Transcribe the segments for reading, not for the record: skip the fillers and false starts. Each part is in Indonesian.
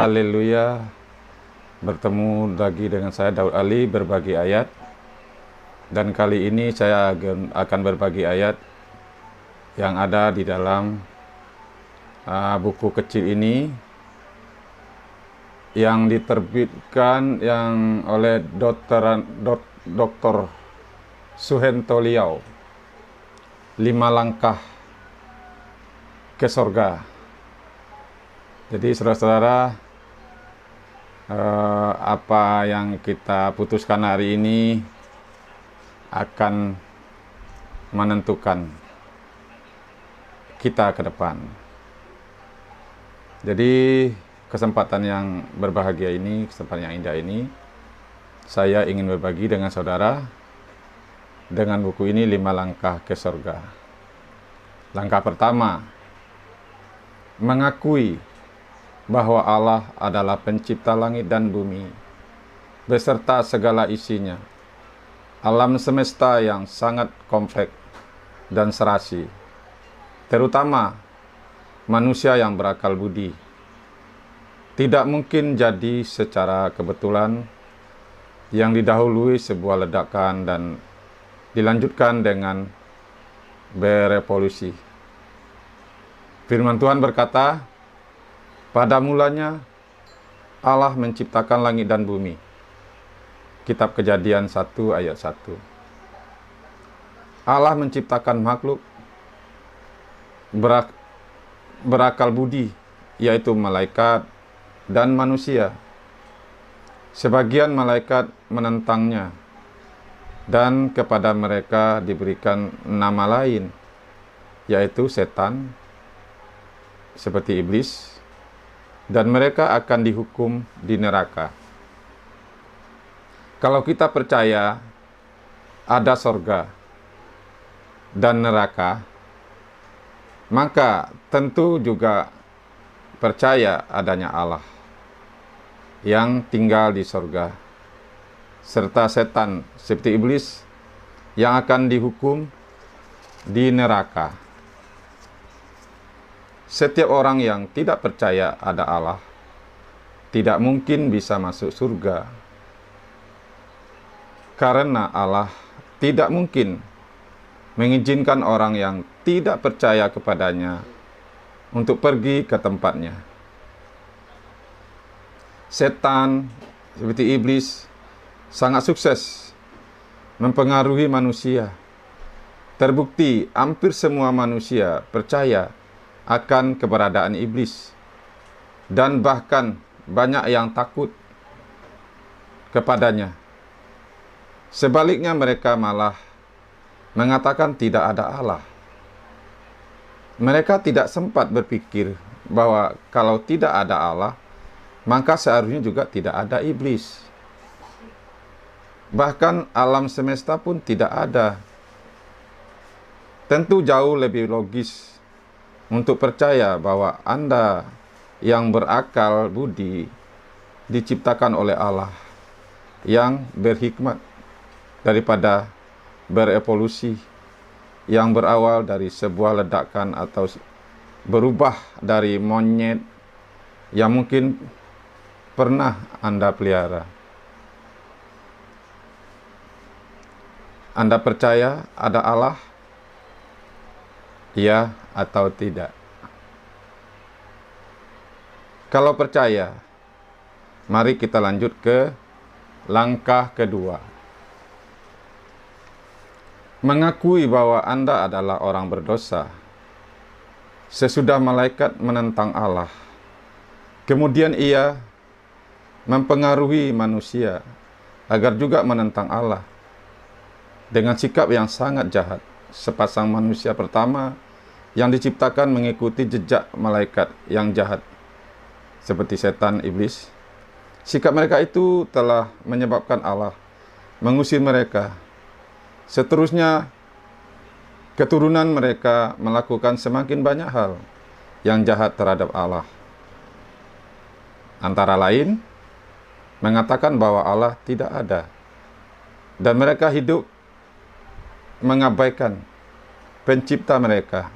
Haleluya. Bertemu lagi dengan saya Daud Ali berbagi ayat. Dan kali ini saya akan berbagi ayat yang ada di dalam buku kecil ini yang diterbitkan oleh Dr. Suhento Liau, 5 langkah ke sorga. Jadi saudara-saudara, apa yang kita putuskan hari ini akan menentukan kita ke depan. Jadi kesempatan yang berbahagia ini, kesempatan yang indah ini, saya ingin berbagi dengan saudara dengan buku ini 5 langkah ke sorga. Langkah pertama, mengakui bahwa Allah adalah pencipta langit dan bumi, beserta segala isinya, alam semesta yang sangat kompleks dan serasi, terutama manusia yang berakal budi. Tidak mungkin jadi secara kebetulan yang didahului sebuah ledakan dan dilanjutkan dengan berevolusi. Firman Tuhan berkata, pada mulanya Allah menciptakan langit dan bumi. Kitab Kejadian 1 ayat 1. Allah menciptakan makhluk berakal budi, yaitu malaikat dan manusia. Sebagian malaikat menentangnya, dan kepada mereka diberikan nama lain, yaitu setan, seperti iblis, dan mereka akan dihukum di neraka. Kalau kita percaya ada sorga dan neraka, maka tentu juga percaya adanya Allah yang tinggal di sorga, serta setan seperti iblis yang akan dihukum di neraka. Setiap orang yang tidak percaya ada Allah tidak mungkin bisa masuk surga, karena Allah tidak mungkin mengizinkan orang yang tidak percaya kepadanya untuk pergi ke tempatnya. Setan seperti iblis sangat sukses mempengaruhi manusia. Terbukti hampir semua manusia percaya akan keberadaan iblis, dan bahkan banyak yang takut kepadanya. Sebaliknya, mereka malah mengatakan tidak ada Allah. Mereka tidak sempat berpikir bahwa kalau tidak ada Allah, maka seharusnya juga tidak ada iblis. Bahkan alam semesta pun tidak ada. Tentu jauh lebih logis untuk percaya bahwa Anda yang berakal budi diciptakan oleh Allah yang berhikmat daripada berevolusi, yang berawal dari sebuah ledakan atau berubah dari monyet yang mungkin pernah Anda pelihara. Anda percaya ada Allah? Ya atau tidak? Kalau percaya, mari kita lanjut ke langkah kedua. Mengakui bahwa Anda adalah orang berdosa. Sesudah malaikat menentang Allah, kemudian ia mempengaruhi manusia agar juga menentang Allah dengan sikap yang sangat jahat. Sepasang manusia pertama yang diciptakan mengikuti jejak malaikat yang jahat, seperti setan, iblis. Sikap mereka itu telah menyebabkan Allah mengusir mereka. Seterusnya, keturunan mereka melakukan semakin banyak hal yang jahat terhadap Allah. Antara lain, mengatakan bahwa Allah tidak ada, dan mereka hidup mengabaikan pencipta mereka.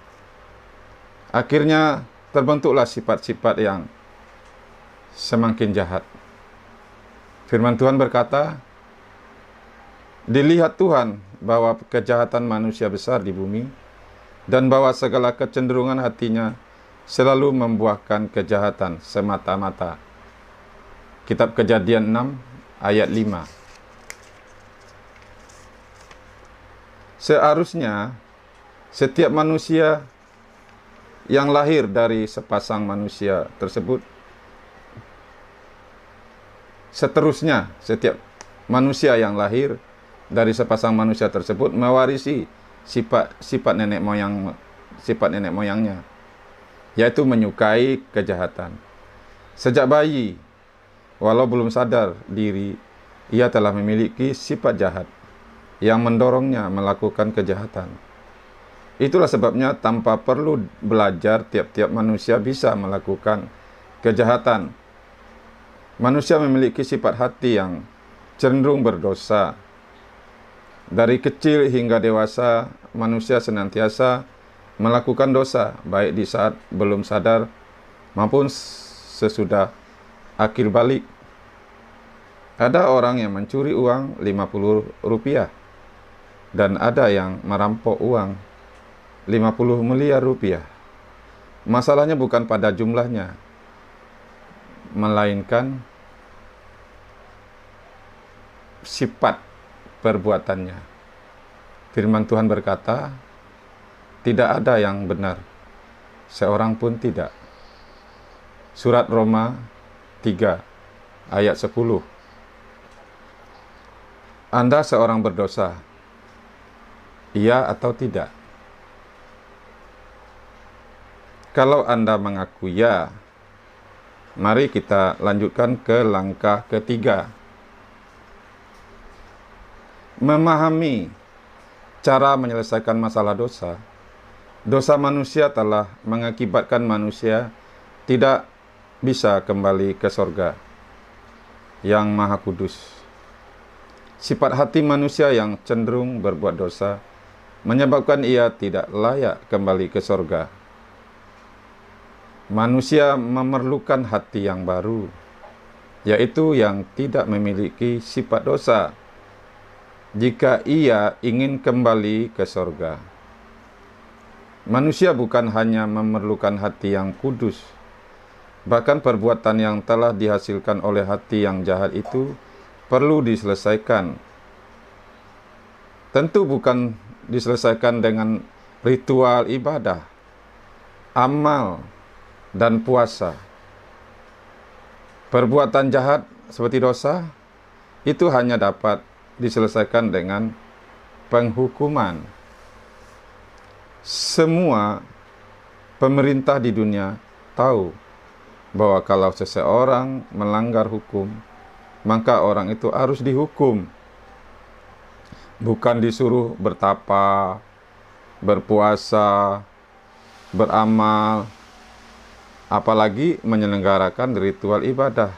Akhirnya terbentuklah sifat-sifat yang semakin jahat. Firman Tuhan berkata, dilihat Tuhan bahwa kejahatan manusia besar di bumi, dan bahwa segala kecenderungan hatinya selalu membuahkan kejahatan semata-mata. Kitab Kejadian 6 ayat 5. Seharusnya setiap manusia yang lahir dari sepasang manusia tersebut, seterusnya setiap manusia yang lahir dari sepasang manusia tersebut mewarisi sifat nenek moyangnya, yaitu menyukai kejahatan. Sejak bayi, walau belum sadar diri, ia telah memiliki sifat jahat yang mendorongnya melakukan kejahatan. Itulah sebabnya tanpa perlu belajar, tiap-tiap manusia bisa melakukan kejahatan. Manusia memiliki sifat hati yang cenderung berdosa. Dari kecil hingga dewasa, manusia senantiasa melakukan dosa, baik di saat belum sadar maupun sesudah akil balik. Ada orang yang mencuri uang 50 rupiah dan ada yang merampok uang 50 miliar rupiah. Masalahnya bukan pada jumlahnya, melainkan sifat perbuatannya. Firman Tuhan berkata, tidak ada yang benar, seorang pun tidak. Surat Roma 3 ayat 10. Anda seorang berdosa, iya atau tidak? Kalau Anda mengaku ya, mari kita lanjutkan ke langkah ketiga. Memahami cara menyelesaikan masalah dosa. Dosa manusia telah mengakibatkan manusia tidak bisa kembali ke sorga yang maha kudus. Sifat hati manusia yang cenderung berbuat dosa menyebabkan ia tidak layak kembali ke sorga. Manusia memerlukan hati yang baru, yaitu yang tidak memiliki sifat dosa, jika ia ingin kembali ke sorga. Manusia bukan hanya memerlukan hati yang kudus, bahkan perbuatan yang telah dihasilkan oleh hati yang jahat itu perlu diselesaikan. Tentu bukan diselesaikan dengan ritual ibadah, amal, dan puasa. Perbuatan jahat seperti dosa itu hanya dapat diselesaikan dengan penghukuman. Semua pemerintah di dunia tahu bahwa kalau seseorang melanggar hukum, maka orang itu harus dihukum. Bukan disuruh bertapa, berpuasa, beramal, apalagi menyelenggarakan ritual ibadah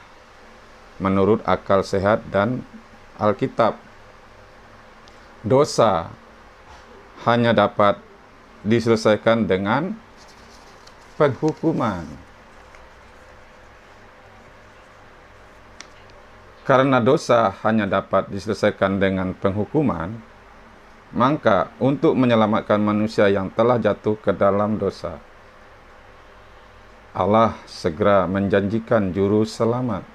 menurut akal sehat dan Alkitab. Dosa hanya dapat diselesaikan dengan penghukuman. Karena dosa hanya dapat diselesaikan dengan penghukuman, maka untuk menyelamatkan manusia yang telah jatuh ke dalam dosa, Allah segera menjanjikan juru selamat.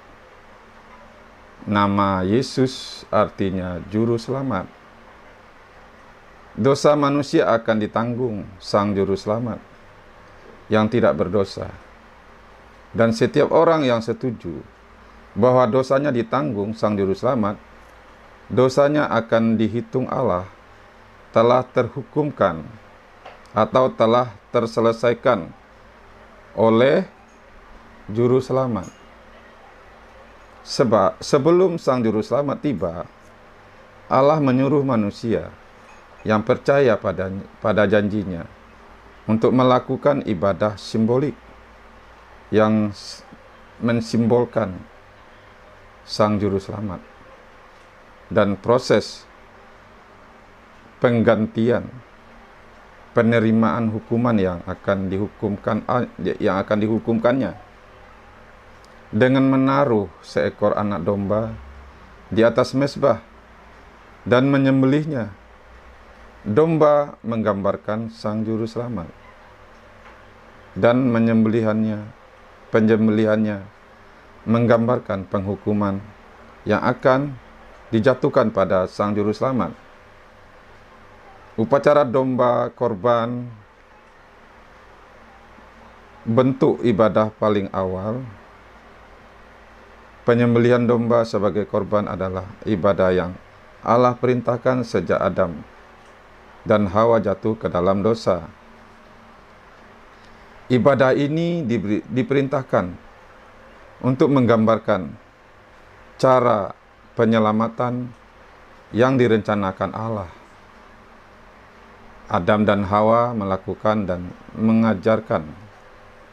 Nama Yesus artinya juru selamat. Dosa manusia akan ditanggung sang juru selamat yang tidak berdosa. Dan setiap orang yang setuju bahwa dosanya ditanggung sang juru selamat, dosanya akan dihitung Allah telah terhukumkan atau telah terselesaikan oleh juru selamat. Sebab sebelum sang juru selamat tiba, Allah menyuruh manusia yang percaya pada janjinya untuk melakukan ibadah simbolik yang mensimbolkan sang juru selamat dan proses penggantian penerimaan hukuman yang akan dihukumkannya. dengan menaruh seekor anak domba di atas mezbah dan menyembelihnya. Domba menggambarkan Sang Juru Selamat, dan penyembelihannya menggambarkan penghukuman yang akan dijatuhkan pada Sang Juru Selamat. Upacara domba korban, bentuk ibadah paling awal. Penyembelihan domba sebagai korban adalah ibadah yang Allah perintahkan sejak Adam dan Hawa jatuh ke dalam dosa. Ibadah ini diperintahkan untuk menggambarkan cara penyelamatan yang direncanakan Allah. Adam dan Hawa melakukan dan mengajarkan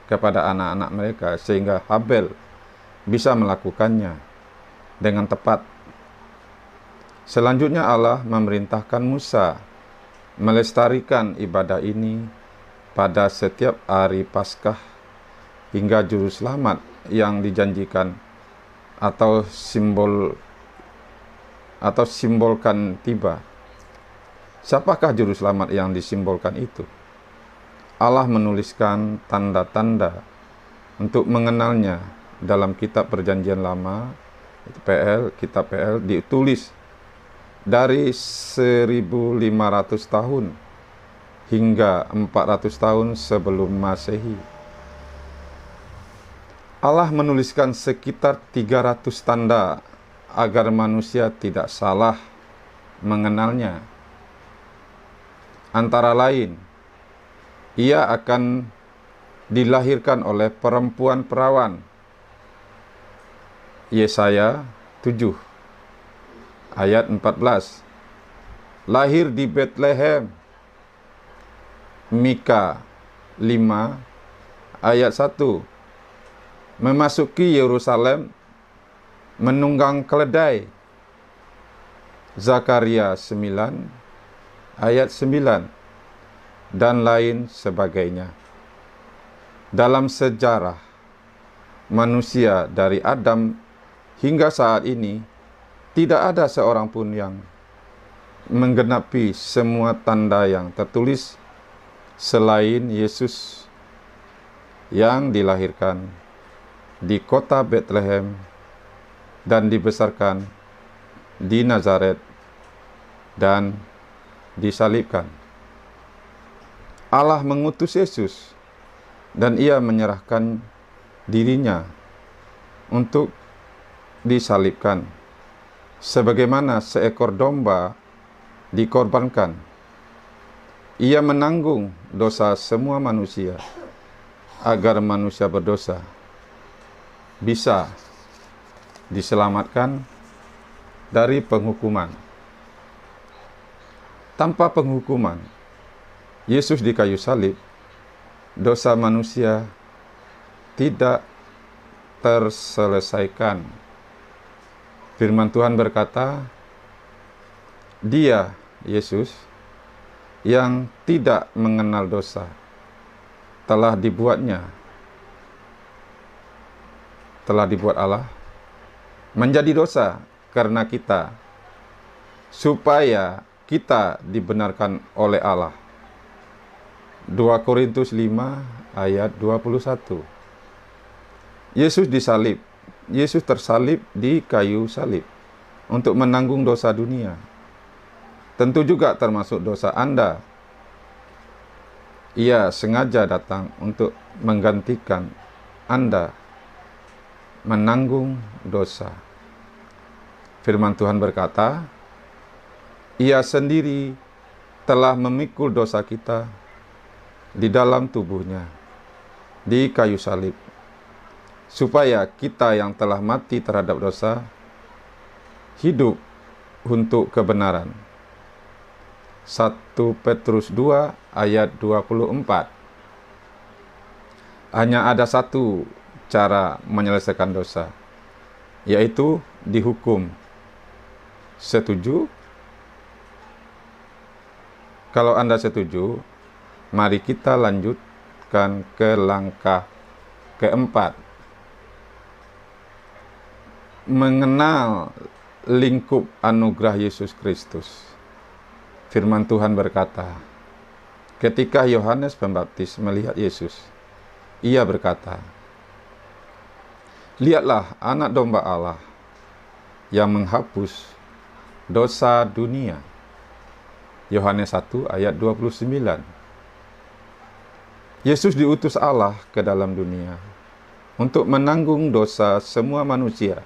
kepada anak-anak mereka sehingga Habel bisa melakukannya dengan tepat. Selanjutnya Allah memerintahkan Musa melestarikan ibadah ini pada setiap hari Paskah hingga Juru Selamat yang dijanjikan atau simbolkan tiba. Siapakah Juru Selamat yang disimbolkan itu? Allah menuliskan tanda-tanda untuk mengenalnya dalam kitab Perjanjian Lama, kitab PL, ditulis dari 1500 tahun hingga 400 tahun sebelum Masehi. Allah menuliskan sekitar 300 tanda agar manusia tidak salah mengenalnya. Antara lain, ia akan dilahirkan oleh perempuan perawan. Yesaya 7 ayat 14. Lahir di Bethlehem. Mika 5 ayat 1. Memasuki Yerusalem menunggang keledai. Zakaria 9 ayat 9, dan lain sebagainya. Dalam sejarah manusia dari Adam hingga saat ini, tidak ada seorang pun yang menggenapi semua tanda yang tertulis selain Yesus yang dilahirkan di kota Bethlehem dan dibesarkan di Nazaret dan disalibkan. Allah mengutus Yesus dan ia menyerahkan dirinya untuk disalibkan sebagaimana seekor domba dikorbankan. Ia menanggung dosa semua manusia agar manusia berdosa bisa diselamatkan dari penghukuman. Tanpa penghukuman, Yesus di kayu salib, dosa manusia tidak terselesaikan. Firman Tuhan berkata, Dia, Yesus, yang tidak mengenal dosa, telah dibuat Allah menjadi dosa karena kita, supaya kita dibenarkan oleh Allah. 2 Korintus 5 ayat 21. Yesus disalib. Yesus tersalib di kayu salib untuk menanggung dosa dunia. Tentu juga termasuk dosa Anda. Ia sengaja datang untuk menggantikan Anda menanggung dosa. Firman Tuhan berkata, Ia sendiri telah memikul dosa kita di dalam tubuhnya, di kayu salib, supaya kita yang telah mati terhadap dosa, hidup untuk kebenaran. 1 Petrus 2 ayat 24. Hanya ada satu cara menyelesaikan dosa, yaitu dihukum. Setuju? Kalau Anda setuju, mari kita lanjutkan ke langkah keempat. mengenal lingkup anugerah Yesus Kristus. Firman Tuhan berkata, ketika Yohanes Pembaptis melihat Yesus, ia berkata, "Lihatlah anak domba Allah yang menghapus dosa dunia." Yohanes 1 ayat 29. Yesus diutus Allah ke dalam dunia untuk menanggung dosa semua manusia.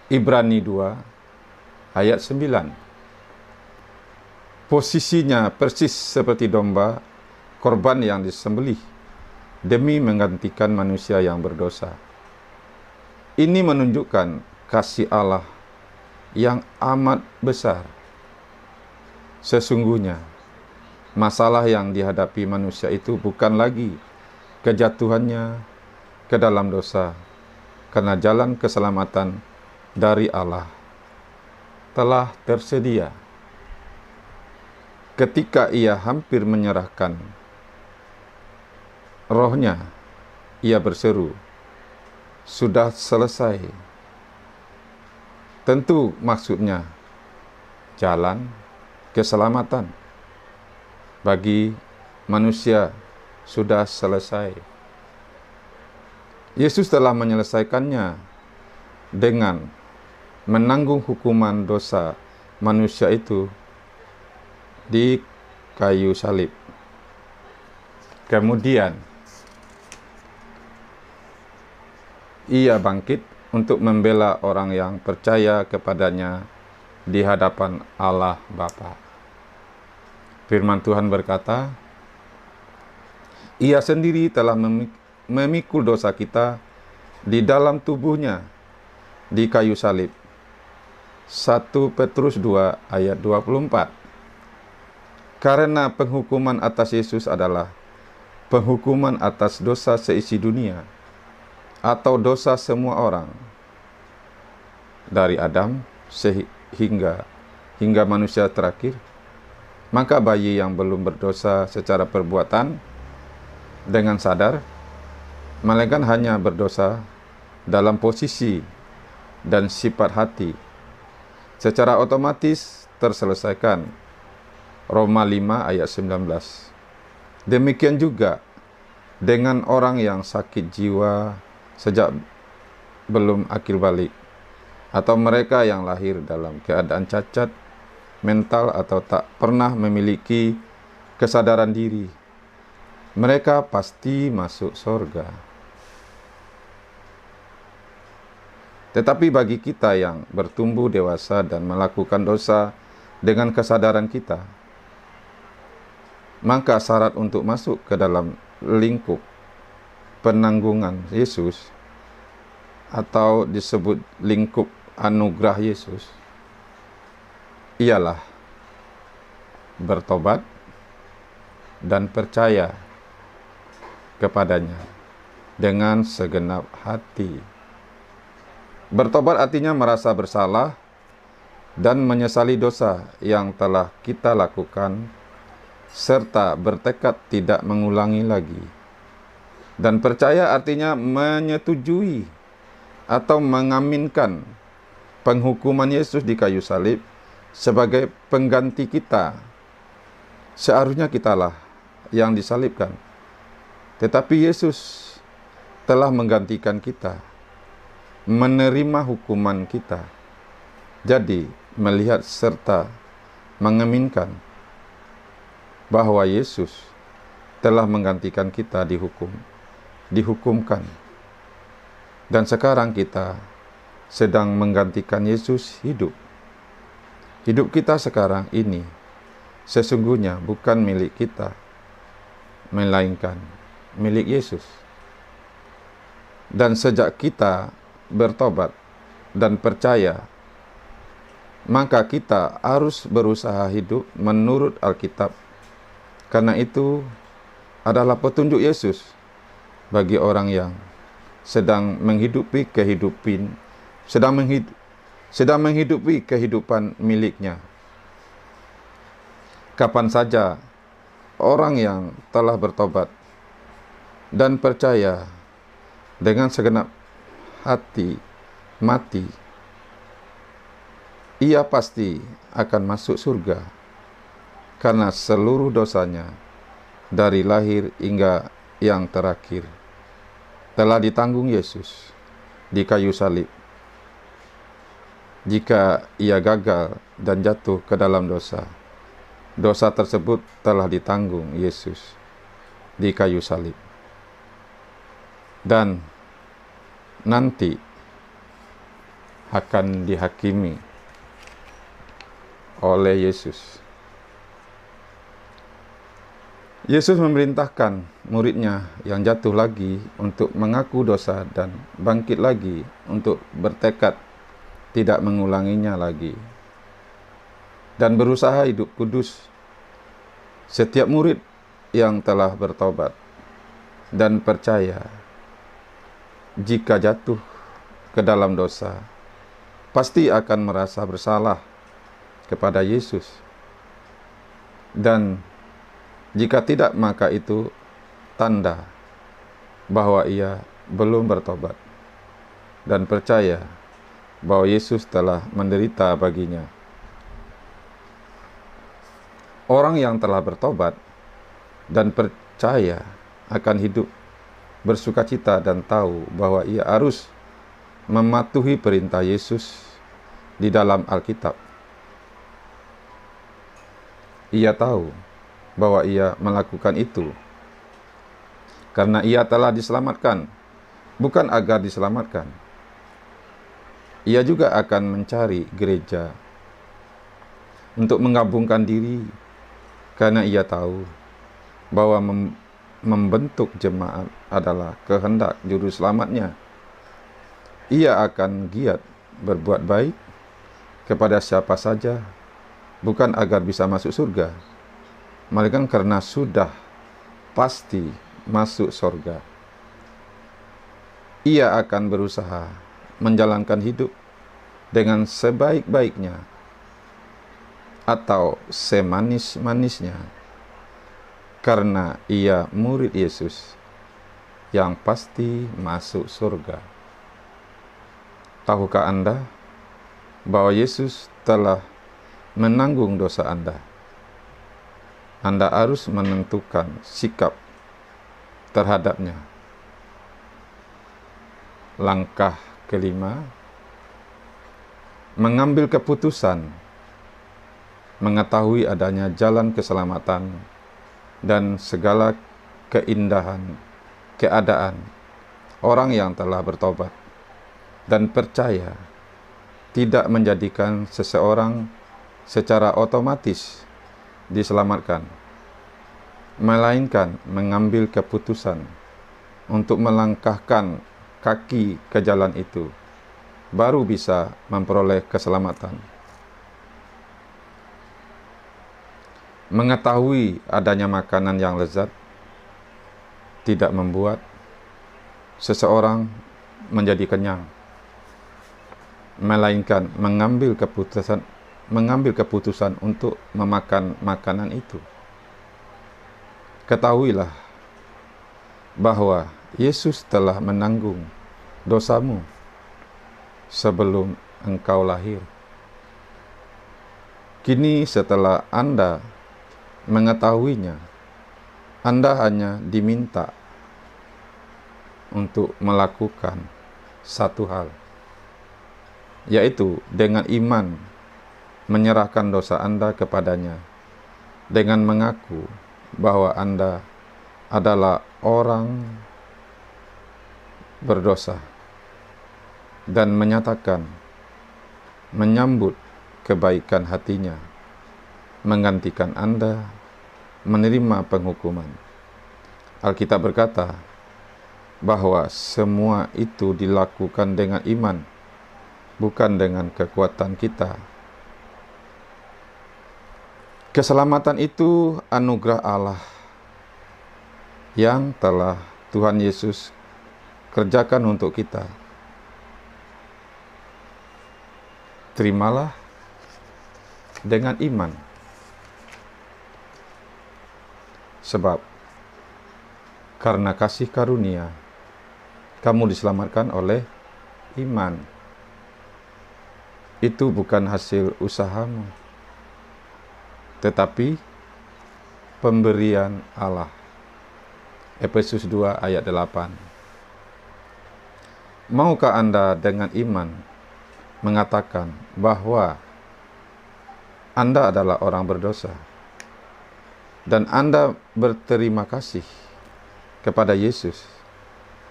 Ibrani 2 ayat 9. Posisinya persis seperti domba, korban yang disembelih demi menggantikan manusia yang berdosa. Ini menunjukkan kasih Allah yang amat besar. Sesungguhnya, masalah yang dihadapi manusia itu bukan lagi kejatuhannya ke dalam dosa, karena jalan keselamatan dari Allah telah tersedia. Ketika ia hampir menyerahkan rohnya, ia berseru, "Sudah selesai." Tentu maksudnya jalan keselamatan bagi manusia sudah selesai. Yesus telah menyelesaikannya dengan menanggung hukuman dosa manusia itu di kayu salib. Kemudian ia bangkit untuk membela orang yang percaya kepadanya di hadapan Allah Bapa. Firman Tuhan berkata, ia sendiri telah memikul dosa kita di dalam tubuhnya di kayu salib. 1 Petrus 2 ayat 24. Karena penghukuman atas Yesus adalah penghukuman atas dosa seisi dunia, atau dosa semua orang, dari Adam hingga manusia terakhir. Maka bayi yang belum berdosa secara perbuatan dengan sadar, melainkan hanya berdosa dalam posisi dan sifat hati, secara otomatis terselesaikan. Roma 5 ayat 19. Demikian juga dengan orang yang sakit jiwa sejak belum akil balik, atau mereka yang lahir dalam keadaan cacat mental atau tak pernah memiliki kesadaran diri. Mereka pasti masuk surga. Tetapi bagi kita yang bertumbuh dewasa dan melakukan dosa dengan kesadaran kita, maka syarat untuk masuk ke dalam lingkup penanggungan Yesus, atau disebut lingkup anugerah Yesus, ialah bertobat dan percaya kepadanya dengan segenap hati. Bertobat artinya merasa bersalah dan menyesali dosa yang telah kita lakukan, serta bertekad tidak mengulangi lagi. Dan percaya artinya menyetujui atau mengaminkan penghukuman Yesus di kayu salib sebagai pengganti kita. Seharusnya kitalah yang disalibkan, tetapi Yesus telah menggantikan kita, menerima hukuman kita. Jadi, melihat serta mengaminkan bahwa Yesus telah menggantikan kita dihukumkan. Dan sekarang kita sedang menggantikan Yesus hidup. Hidup kita sekarang ini sesungguhnya bukan milik kita, melainkan milik Yesus. Dan sejak kita bertobat dan percaya, maka kita harus berusaha hidup menurut Alkitab. Karena itu adalah petunjuk Yesus bagi orang yang sedang menghidupi kehidupan miliknya. Kapan saja orang yang telah bertobat dan percaya dengan segenap hati mati, ia pasti akan masuk surga karena seluruh dosanya dari lahir hingga yang terakhir telah ditanggung Yesus di kayu salib. Jika ia gagal dan jatuh ke dalam dosa, dosa tersebut telah ditanggung Yesus di kayu salib. Dan nanti akan dihakimi oleh Yesus. Yesus memerintahkan muridnya yang jatuh lagi untuk mengaku dosa dan bangkit lagi untuk bertekad tidak mengulanginya lagi dan berusaha hidup kudus. Setiap murid yang telah bertobat dan percaya jika jatuh ke dalam dosa pasti akan merasa bersalah kepada Yesus, dan jika tidak, maka itu tanda bahwa ia belum bertobat dan percaya bahwa Yesus telah menderita baginya. Orang yang telah bertobat dan percaya akan hidup bersukacita dan tahu bahwa ia harus mematuhi perintah Yesus di dalam Alkitab. Ia tahu bahwa ia melakukan itu karena ia telah diselamatkan, bukan agar diselamatkan. Ia juga akan mencari gereja untuk menggabungkan diri karena ia tahu bahwa membentuk jemaat adalah kehendak juru selamatnya. Ia akan giat berbuat baik kepada siapa saja, bukan agar bisa masuk surga, melainkan karena sudah pasti masuk surga. Ia akan berusaha menjalankan hidup dengan sebaik-baiknya atau semanis-manisnya karena ia murid Yesus yang pasti masuk surga. Tahukah Anda bahwa Yesus telah menanggung dosa Anda? Anda harus menentukan sikap terhadapnya. Langkah kelima, mengambil keputusan, mengetahui adanya jalan keselamatan dan segala keindahan keadaan orang yang telah bertobat dan percaya tidak menjadikan seseorang secara otomatis diselamatkan, melainkan mengambil keputusan untuk melangkahkan kaki ke jalan itu, baru bisa memperoleh keselamatan. Mengetahui adanya makanan yang lezat tidak membuat seseorang menjadi kenyang, melainkan mengambil keputusan untuk memakan makanan itu. Ketahuilah bahwa Yesus telah menanggung dosamu sebelum engkau lahir. Kini setelah Anda mengetahuinya, Anda hanya diminta untuk melakukan satu hal, yaitu dengan iman menyerahkan dosa Anda kepadanya, dengan mengaku bahwa Anda adalah orang berdosa, dan menyambut kebaikan hatinya, menggantikan Anda menerima penghukuman. Alkitab berkata bahwa semua itu dilakukan dengan iman, bukan dengan kekuatan kita. Keselamatan itu anugerah Allah yang telah Tuhan Yesus kerjakan untuk kita. Terimalah dengan iman, sebab karena kasih karunia kamu diselamatkan oleh iman. itu bukan hasil usahamu, tetapi pemberian Allah. Efesus 2 ayat 8. Maukah Anda dengan iman mengatakan bahwa Anda adalah orang berdosa dan Anda berterima kasih kepada Yesus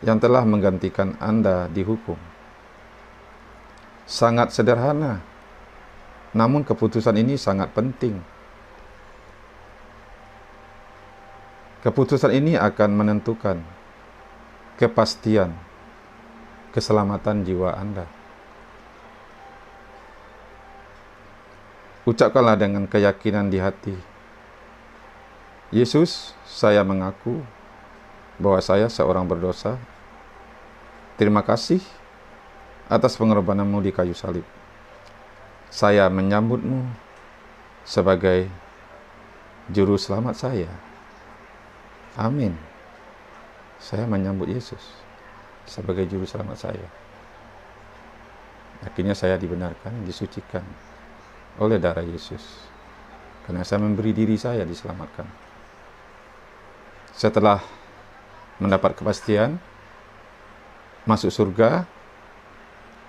yang telah menggantikan Anda dihukum? Sangat sederhana, namun keputusan ini sangat penting. Keputusan ini akan menentukan kepastian keselamatan jiwa Anda. Ucapkanlah dengan keyakinan di hati, Yesus, saya mengaku bahwa saya seorang berdosa. Terima kasih atas pengorbanan-Mu di kayu salib. Saya menyambut-Mu sebagai juru selamat saya. Amin. Saya menyambut Yesus sebagai juru selamat saya. Akhirnya saya dibenarkan, disucikan oleh darah Yesus. Karena saya memberi diri saya diselamatkan. Setelah mendapat kepastian masuk surga,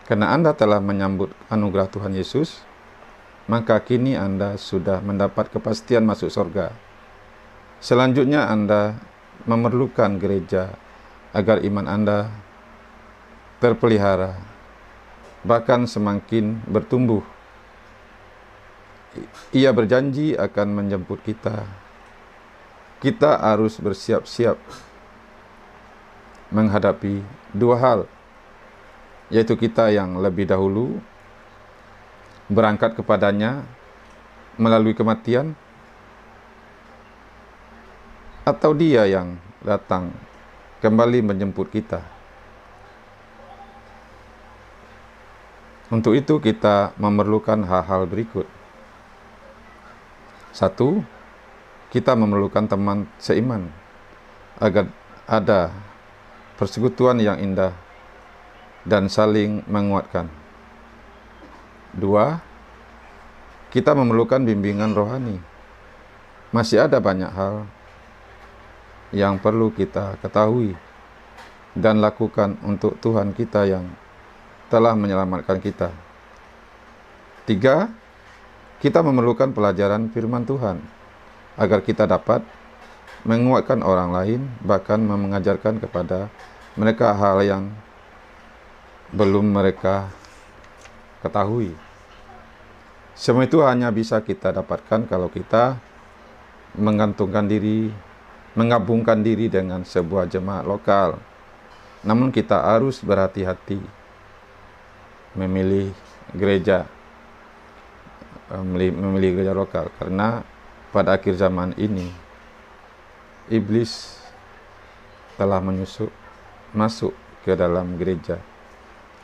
karena Anda telah menyambut anugerah Tuhan Yesus, maka kini Anda sudah mendapat kepastian masuk surga. Selanjutnya Anda memerlukan gereja agar iman Anda terpelihara, bahkan semakin bertumbuh. Ia berjanji akan menjemput kita. Kita harus bersiap-siap menghadapi dua hal, yaitu kita yang lebih dahulu berangkat kepadanya melalui kematian, atau Dia yang datang kembali menjemput kita. Untuk itu kita memerlukan hal-hal berikut. 1. Kita memerlukan teman seiman agar ada persekutuan yang indah dan saling menguatkan. 2. Kita memerlukan bimbingan rohani. Masih ada banyak hal yang perlu kita ketahui dan lakukan untuk Tuhan kita yang telah menyelamatkan kita. 3. Kita memerlukan pelajaran firman Tuhan agar kita dapat menguatkan orang lain, bahkan mengajarkan kepada mereka hal yang belum mereka ketahui. Semua itu hanya bisa kita dapatkan kalau kita menggantungkan diri, menggabungkan diri dengan sebuah jemaat lokal. Namun kita harus berhati-hati memilih gereja lokal, karena pada akhir zaman ini iblis telah masuk ke dalam gereja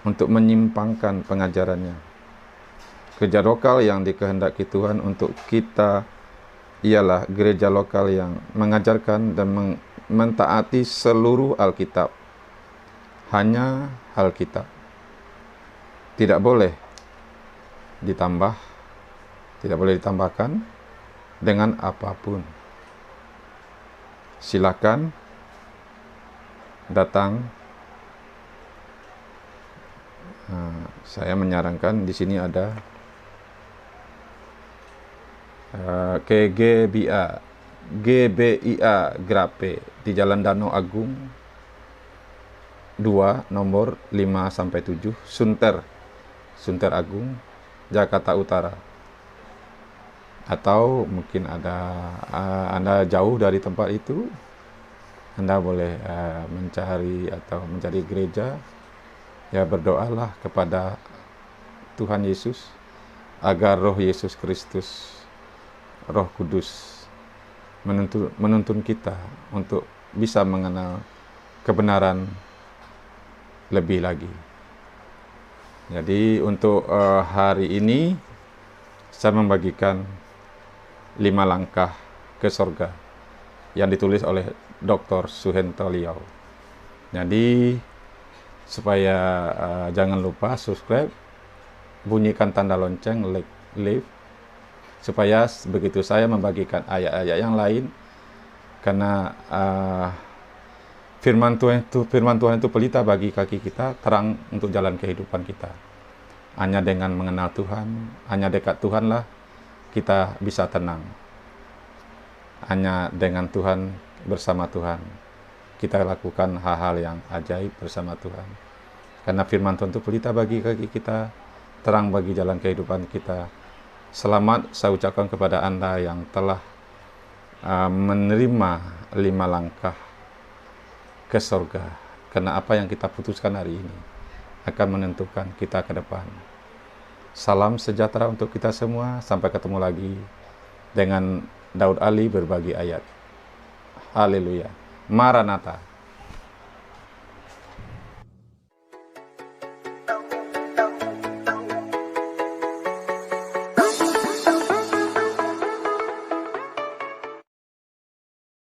untuk menyimpangkan pengajarannya. Gereja lokal yang dikehendaki Tuhan untuk kita ialah gereja lokal yang mengajarkan dan mentaati seluruh Alkitab. Hanya Alkitab. Tidak boleh ditambah, tidak boleh ditambahkan dengan apapun. Silakan datang. Saya menyarankan di sini ada ke GBIA Grape di Jalan Danau Agung 2 nomor 5-7 Sunter Agung, Jakarta Utara. Atau mungkin Anda jauh dari tempat itu, Anda boleh mencari gereja. Ya, berdoalah kepada Tuhan Yesus agar Roh Yesus Kristus, Roh Kudus menuntun kita untuk bisa mengenal kebenaran lebih lagi. Jadi untuk hari ini saya membagikan 5 langkah ke surga yang ditulis oleh Dr. Suhento Liau. Jadi supaya jangan lupa subscribe, bunyikan tanda lonceng, live, supaya begitu saya membagikan ayat-ayat yang lain, karena firman Tuhan itu pelita bagi kaki kita, terang untuk jalan kehidupan kita. Hanya dengan mengenal Tuhan, hanya dekat Tuhanlah kita bisa tenang. Hanya dengan Tuhan, bersama Tuhan, kita lakukan hal-hal yang ajaib bersama Tuhan. Karena firman Tuhan itu pelita bagi kaki kita, terang bagi jalan kehidupan kita. Selamat saya ucapkan kepada Anda yang telah menerima 5 langkah ke surga. Karena apa yang kita putuskan hari ini akan menentukan kita ke depan. Salam sejahtera untuk kita semua. Sampai ketemu lagi dengan Daud Ali berbagi ayat. Haleluya. Maranatha.